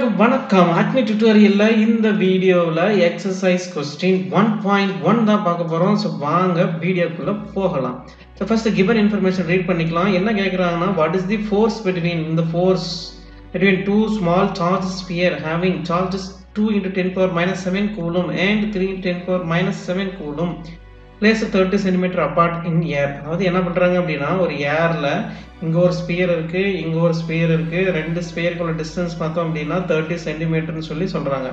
எல்லாருக்கும் வணக்கம். ஆக்மி டியூட்டோரியல்ல இந்த வீடியோவில் எக்ஸசைஸ் கொஸ்டின் 1.1 தான் பார்க்க போகிறோம். ஸோ வாங்க வீடியோக்குள்ளே போகலாம். So first given information read பண்ணிக்கலாம். என்ன கேட்குறாங்கன்னா, what is the force between two small charge sphere having charges 2 × 10⁻⁷ coulomb and 3 × 10⁻⁷ coulomb placed 30 cm apart in air. அதாவது என்ன பண்ணுறாங்க அப்படின்னா, ஒரு ஏரில் இங்கே ஒரு ஸ்பியர் இருக்குது, இங்கே ஒரு ஸ்பியர் இருக்குது, ரெண்டு ஸ்பியருக்குள்ள டிஸ்டன்ஸ் பார்த்தோம் அப்படின்னா 30 சென்டிமீட்டர்னு சொல்கிறாங்க.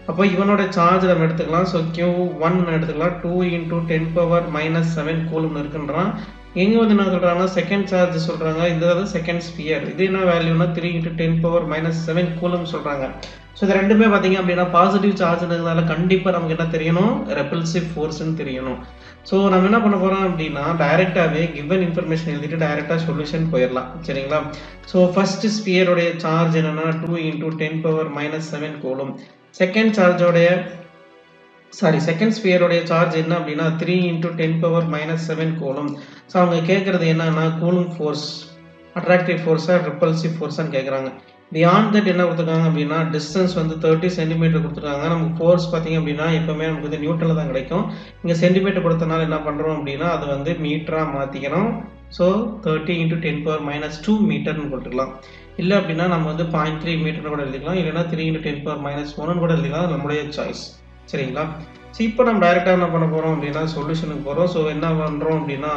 அப்போ இவனோட சார்ஜ் நம்ம எடுத்துக்கலாம். ஸோ Q1 எடுத்துக்கலாம். 2 × 10⁻⁷ கூலும்னு இருக்குன்றான். இங்கே வந்து என்ன சொல்கிறாங்கன்னா, செகண்ட் சார்ஜ் சொல்கிறாங்க. இது செகண்ட் ஸ்பியர். இது என்ன வேல்யூனா 3 × 10⁻⁷ கூலும் சொல்கிறாங்க. ஸோ இது ரெண்டுமே பார்த்தீங்க அப்படின்னா பாசிட்டிவ் சார்ஜ்ன்றதுனால கண்டிப்பாக நமக்கு என்ன தெரியணும், ரெப்பல்சிவ் ஃபோர்ஸ்ன்னு தெரியணும். ஸோ நம்ம என்ன பண்ண போகிறோம் அப்படின்னா, டைரெக்டாகவே கிவன் இன்ஃபர்மேஷன் எழுதிட்டு டைரெக்டாக சொல்யூஷன் போயிடலாம். சரிங்களா? ஸோ ஃபர்ஸ்ட் ஸ்பியருடைய சார்ஜ் என்னன்னா 2 × 10⁻⁷ கூலும். செகண்ட் ஸ்பியருடைய சார்ஜ் என்ன அப்படின்னா 3 × 10⁻⁷ கூலும். ஸோ அவங்க கேட்குறது என்னன்னா, கூலும் ஃபோர்ஸ் அட்ராக்டிவ் ஃபோர்ஸா ரிப்பல்சிவ் ஃபோர்ஸான்னு கேட்குறாங்க. பியாண்ட் தட் என்ன கொடுத்துருக்காங்க அப்படின்னா, டிஸ்டன்ஸ் வந்து 30 சென்டிமீட்டர் கொடுத்துருக்காங்க. நமக்கு ஃபோர்ஸ் பார்த்தீங்க அப்படின்னா எப்பவுமே நமக்கு வந்து நியூட்டனில் தான் கிடைக்கும். இங்கே சென்டிமீட்டர் கொடுத்தனால என்ன பண்ணுறோம் அப்படின்னா, அது வந்து மீட்டராக மாற்றிக்கிறோம். ஸோ 30 × 10⁻² மீட்டர்னு போட்டுக்கலாம். இல்லை அப்படின்னா நம்ம வந்து 0.3 மீட்டர்னு கூட எழுதிக்கலாம். இல்லைன்னா 3 × 10⁻⁴ கூட எழுதிக்கலாம். நம்மளுடைய சாய்ஸ். சரிங்களா? ஸோ இப்போ நம்ம டைரெக்டாக என்ன பண்ண போகிறோம் அப்படின்னா, சொல்யூஷனுக்கு போகிறோம். ஸோ என்ன பண்ணுறோம் அப்படின்னா,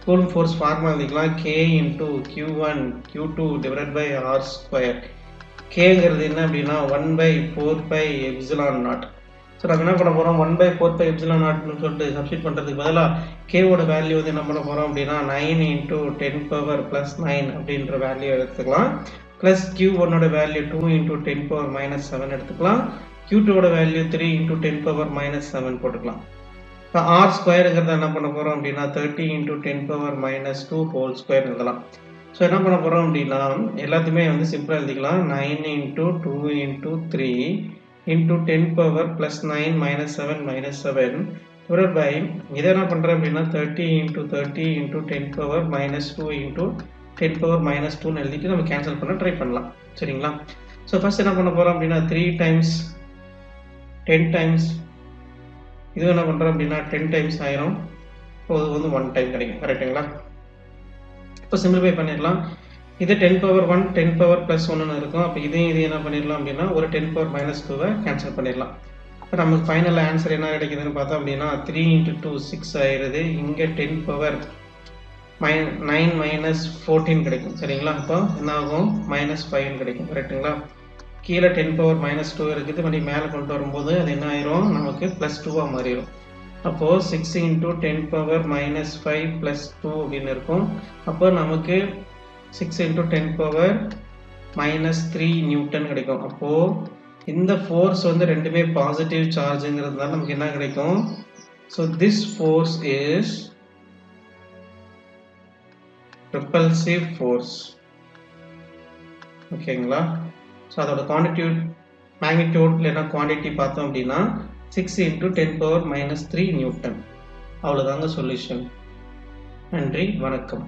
கூலும் ஃபோர்ஸ் ஃபார்முலா எழுதிக்கலாம். K × Q1 Q2 / R². Kங்கிறது என்ன அப்படின்னா 1/4πε0. ஸோ நம்ம என்ன பண்ண போகிறோம், 1/4πε0ன்னு சொல்லிட்டு சப்ஸ்டிட் பண்ணுறதுக்கு பதிலாக கேவோட வேல்யூ வந்து என்ன பண்ண போகிறோம் அப்படின்னா 9 × 10⁻+9 அப்படின்ற வேல்யூ எடுத்துக்கலாம். ப்ளஸ் Q1ஓட வேல்யூ 2 × 10⁻⁷ எடுத்துக்கலாம். Q2ஓட வேல்யூ 3 × 10⁻⁷ போட்டுக்கலாம். இப்போ R²ங்கிறத என்ன பண்ண போகிறோம் அப்படின்னா 30 × 10⁻² எழுதலாம். ஸோ என்ன பண்ண போகிறோம் அப்படின்னா, எல்லாத்தையுமே வந்து சிம்பிளாக எழுதிக்கலாம். 9 × 2 × 3 × 10⁻+9 - 7 டிவைட் பை இதை என்ன பண்ணுறேன் அப்படின்னா 30 × 30 × 10⁻² × 10⁻²ன்னு எழுதிட்டு நம்ம கேன்சல் பண்ண ட்ரை பண்ணலாம். சரிங்களா? ஸோ ஃபர்ஸ்ட் என்ன பண்ண போகிறோம் அப்படின்னா 3 டைம்ஸ் 10 டைம்ஸ் இது என்ன பண்ணுறோம் அப்படின்னா 10 டைம்ஸ் ஆயிரும். ஸோ அது வந்து 1 டைம் கிடைக்கும். கரெக்டுங்களா? இப்போ சிம்பிளிஃபை பண்ணிடலாம். இது 10⁻1 10⁻+1ன்னு இருக்கும். அப்போ இது என்ன பண்ணிடலாம் அப்படின்னா, ஒரு 10⁻⁻²வை கேன்சல் பண்ணிடலாம். இப்போ நமக்கு ஃபைனல் ஆன்சர் என்ன கிடைக்குதுன்னு பார்த்தோம் அப்படின்னா 3 × 2 6 ஆயிடுது. இங்கே 10⁻9 - 14 கிடைக்கும். சரிங்களா? அப்போ என்ன ஆகும், -5 கிடைக்கும். கரெக்டுங்களா? கீழே 10⁻⁻² இருக்குது. மறுபடியும் மேலே கொண்டு வரும்போது அது என்ன ஆயிரும், நமக்கு +2ஆக மாறிடும். அப்போது 6 × 10⁻⁻5 + 2 அப்படின்னு இருக்கும். அப்போ நமக்கு 6 × 10⁻³ நியூட்டன் கிடைக்கும். அப்போது இந்த ஃபோர்ஸ் வந்து ரெண்டுமே பாசிட்டிவ் சார்ஜுங்கிறதுனால நமக்கு என்ன கிடைக்கும், so this force is repulsive force. ஓகேங்களா? ஸோ அதோட மேக்னிடியூட் இல்லைன்னா குவான்டிட்டி பார்த்தோம் அப்படின்னா 6 × 10⁻³ நியூட்டன். அவ்வளோதாங்க சொல்யூஷன். நன்றி, வணக்கம்.